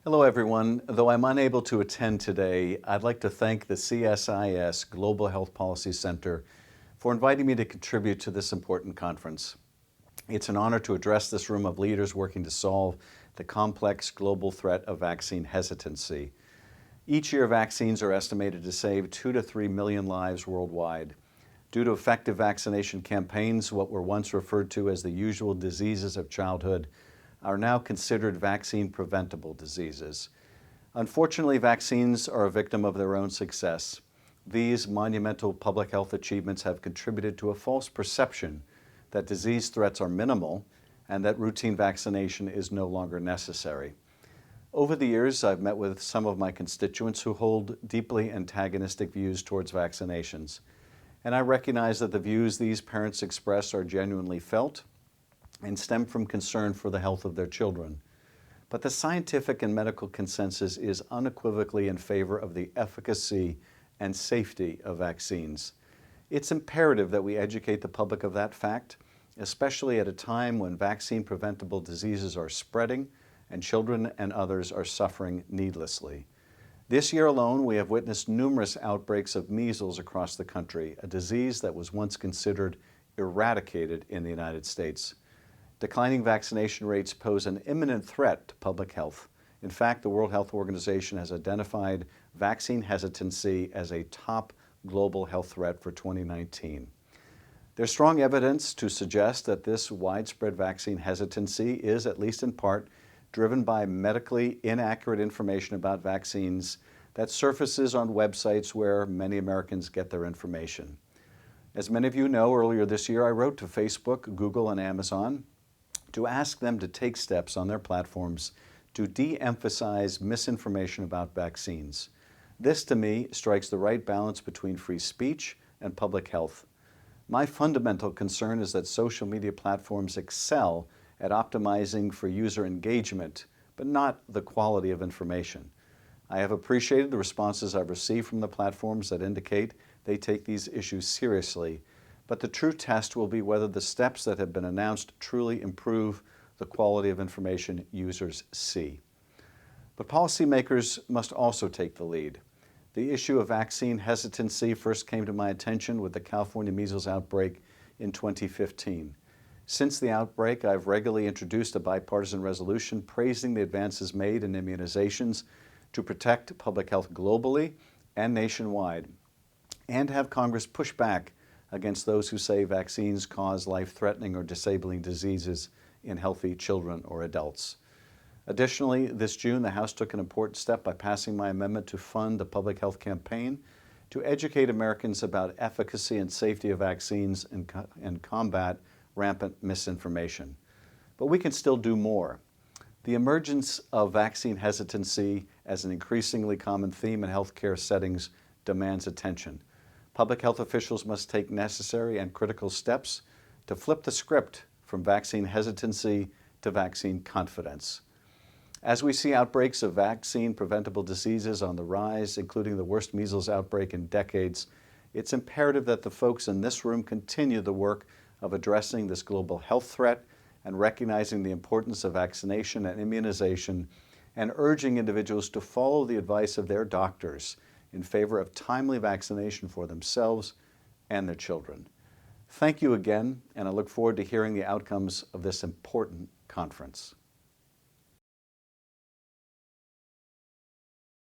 Hello, everyone. Though I'm unable to attend today, I'd like to thank the CSIS Global Health Policy Center for inviting me to contribute to this important conference. It's an honor to address this room of leaders working to solve the complex global threat of vaccine hesitancy. Each year, vaccines are estimated to save 2 to 3 million lives worldwide. Due to effective vaccination campaigns, what were once referred to as the usual diseases of childhood are now considered vaccine-preventable diseases. Unfortunately, vaccines are a victim of their own success. These monumental public health achievements have contributed to a false perception that disease threats are minimal and that routine vaccination is no longer necessary. Over the years, I've met with some of my constituents who hold deeply antagonistic views towards vaccinations. And I recognize that the views these parents express are genuinely felt and stem from concern for the health of their children. But the scientific and medical consensus is unequivocally in favor of the efficacy and safety of vaccines. It's imperative that we educate the public of that fact, especially at a time when vaccine-preventable diseases are spreading and children and others are suffering needlessly. This year alone, we have witnessed numerous outbreaks of measles across the country, a disease that was once considered eradicated in the United States. Declining vaccination rates pose an imminent threat to public health. In fact, the World Health Organization has identified vaccine hesitancy as a top global health threat for 2019. There's strong evidence to suggest that this widespread vaccine hesitancy is, at least in part, driven by medically inaccurate information about vaccines that surfaces on websites where many Americans get their information. As many of you know, earlier this year I wrote to Facebook, Google, and Amazon to ask them to take steps on their platforms to de-emphasize misinformation about vaccines. This, to me, strikes the right balance between free speech and public health. My fundamental concern is that social media platforms excel at optimizing for user engagement, but not the quality of information. I have appreciated the responses I've received from the platforms that indicate they take these issues seriously, but the true test will be whether the steps that have been announced truly improve the quality of information users see. But policymakers must also take the lead. The issue of vaccine hesitancy first came to my attention with the California measles outbreak in 2015. Since the outbreak, I've regularly introduced a bipartisan resolution praising the advances made in immunizations to protect public health globally and nationwide, and have Congress push back against those who say vaccines cause life-threatening or disabling diseases in healthy children or adults. Additionally, this June, the House took an important step by passing my amendment to fund a public health campaign to educate Americans about efficacy and safety of vaccines and combat rampant misinformation. But we can still do more. The emergence of vaccine hesitancy as an increasingly common theme in healthcare settings demands attention. Public health officials must take necessary and critical steps to flip the script from vaccine hesitancy to vaccine confidence. As we see outbreaks of vaccine-preventable diseases on the rise, including the worst measles outbreak in decades, it's imperative that the folks in this room continue the work of addressing this global health threat and recognizing the importance of vaccination and immunization, and urging individuals to follow the advice of their doctors in favor of timely vaccination for themselves and their children. Thank you again, and I look forward to hearing the outcomes of this important conference.